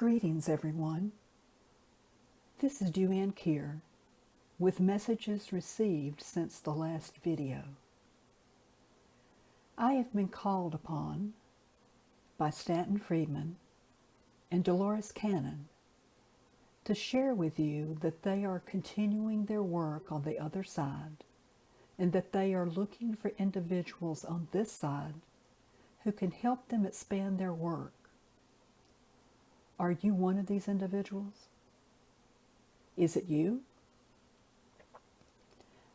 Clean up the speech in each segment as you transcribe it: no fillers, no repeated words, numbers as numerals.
Greetings, everyone. This is Duane Keir with messages received since the last video. I have been called upon by Stanton Friedman and Dolores to share with you that they are continuing their work on the other side and that they are looking for individuals on this side who can help them expand their work. Are you one of these individuals? Is it you?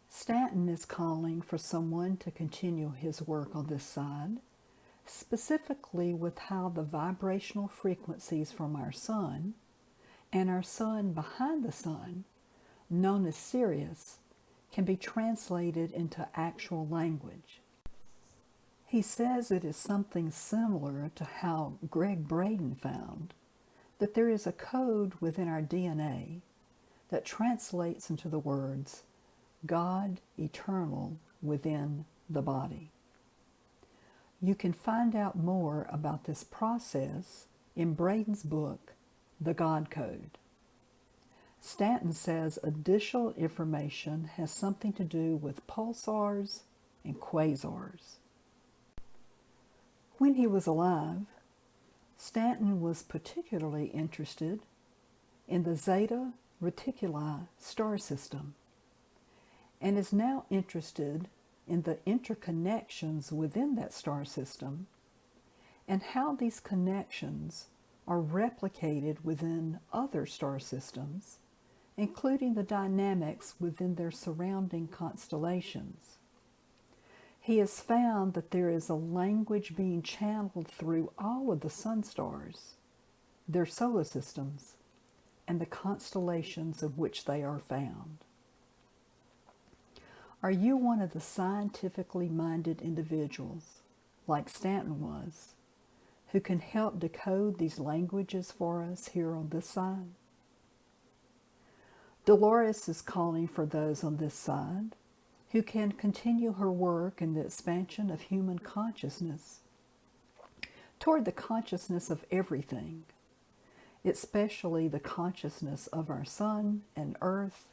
Stanton is calling for someone to continue his work on this side, specifically with how the vibrational frequencies from our sun and our sun behind the sun, known as Sirius, can be translated into actual language. He says it is something similar to how Greg Braden found that there is a code within our DNA that translates into the words, God eternal within the body. You can find out more about this process in Braden's book, The God Code. Stanton says additional information has something to do with pulsars and quasars. When he was alive, Stanton was particularly interested in the Zeta Reticuli star system and is now interested in the interconnections within that star system and how these connections are replicated within other star systems, including the dynamics within their surrounding constellations. He has found that there is a language being channeled through all of the sun stars, their solar systems, and the constellations in which they are found. Are you one of the scientifically minded individuals, like Stanton was, who can help decode these languages for us here on this side? Dolores is calling for those on this side who can continue her work in the expansion of human consciousness toward the consciousness of everything, especially the consciousness of our sun and earth,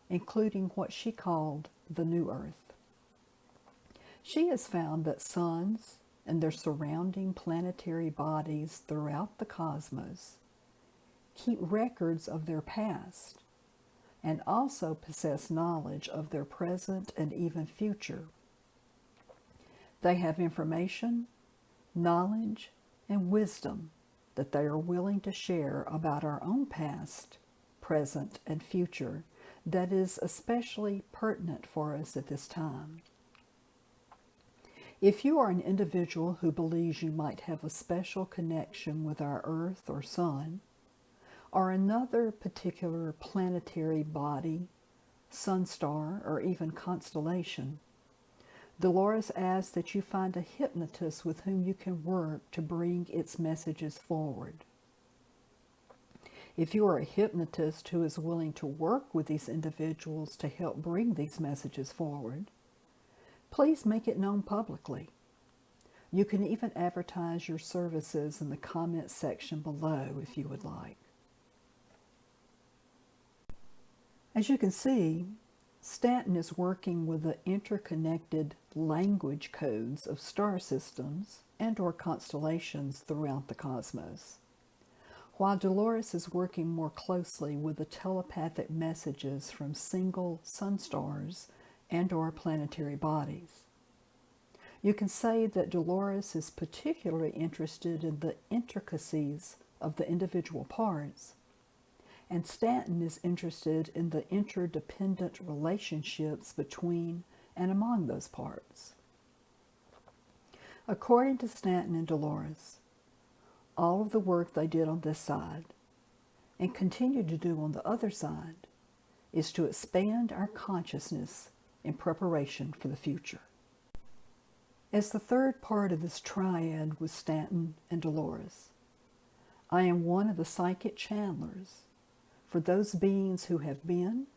including what she called the new earth. She has found that suns and their surrounding planetary bodies throughout the cosmos keep records of their past and also possess knowledge of their present and even future. They have information, knowledge, and wisdom that they are willing to share about our own past, present, and future that is especially pertinent for us at this time. If you are an individual who believes you might have a special connection with our Earth or Sun, or another particular planetary body, sun star, or even constellation, Dolores asks that you find a hypnotist with whom you can work to bring its messages forward. If you are a hypnotist who is willing to work with these individuals to help bring these messages forward, please make it known publicly. You can even advertise your services in the comments section below if you would like. As you can see, Stanton is working with the interconnected language codes of star systems and/or constellations throughout the cosmos, while Dolores is working more closely with the telepathic messages from single sun stars and/or planetary bodies. You can say that Dolores is particularly interested in the intricacies of the individual parts, and Stanton is interested in the interdependent relationships between and among those parts. According to Stanton and Dolores, all of the work they did on this side, and continue to do on the other side, is to expand our consciousness in preparation for the future. As the third part of this triad with Stanton and Dolores, I am one of the psychic channelers for those beings who have been,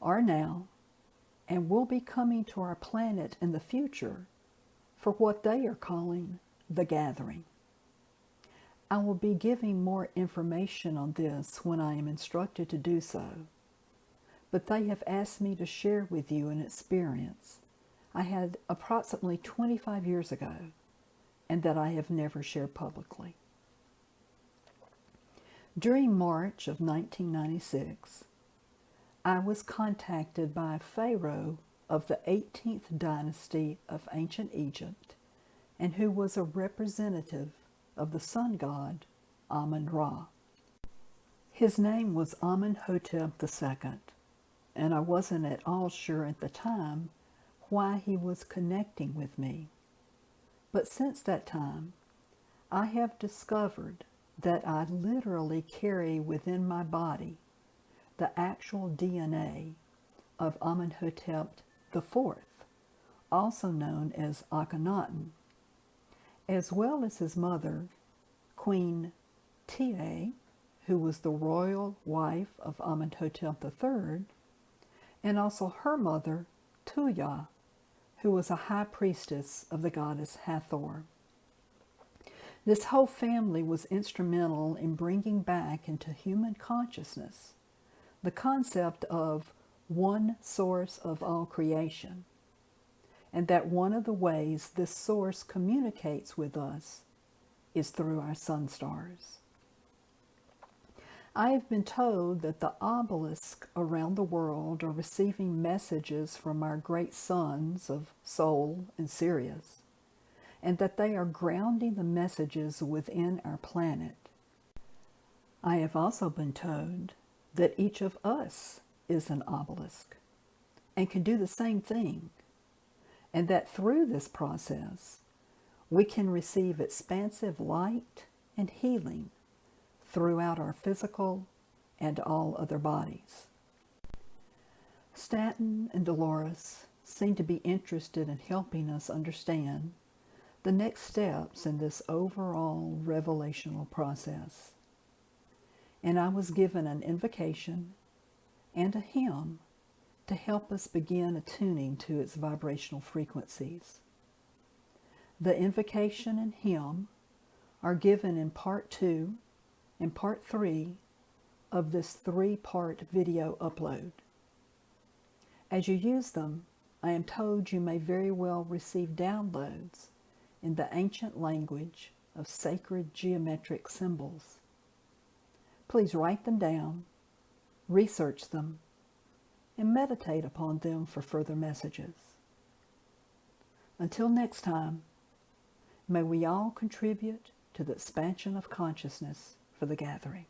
are now, and will be coming to our planet in the future for what they are calling the gathering. I will be giving more information on this when I am instructed to do so, but they have asked me to share with you an experience I had approximately 25 years ago and that I have never shared publicly. During March of 1996, I was contacted by a pharaoh of the 18th dynasty of ancient Egypt and who was a representative of the sun god Amun-Ra. His name was Amenhotep II, and I wasn't at all sure at the time why he was connecting with me. But since that time, I have discovered that I literally carry within my body the actual DNA of Amenhotep IV, also known as Akhenaten, as well as his mother, Queen Tiye, who was the royal wife of Amenhotep III, and also her mother, Tuya, who was a high priestess of the goddess Hathor. This whole family was instrumental in bringing back into human consciousness the concept of one source of all creation, and that one of the ways this source communicates with us is through our sun stars. I have been told that the obelisks around the world are receiving messages from our great suns of Sol and Sirius, and that they are grounding the messages within our planet. I have also been told that each of us is an obelisk and can do the same thing, and that through this process, we can receive expansive light and healing throughout our physical and all other bodies. Stanton and Dolores seem to be interested in helping us understand the next steps in this overall revelational process. And I was given an invocation and a hymn to help us begin attuning to its vibrational frequencies. The invocation and hymn are given in part 2 and part 3 of this 3-part video upload. As you use them, I am told you may very well receive downloads in the ancient language of sacred geometric symbols. Please write them down, research them, and meditate upon them for further messages. Until next time, may we all contribute to the expansion of consciousness for the gathering.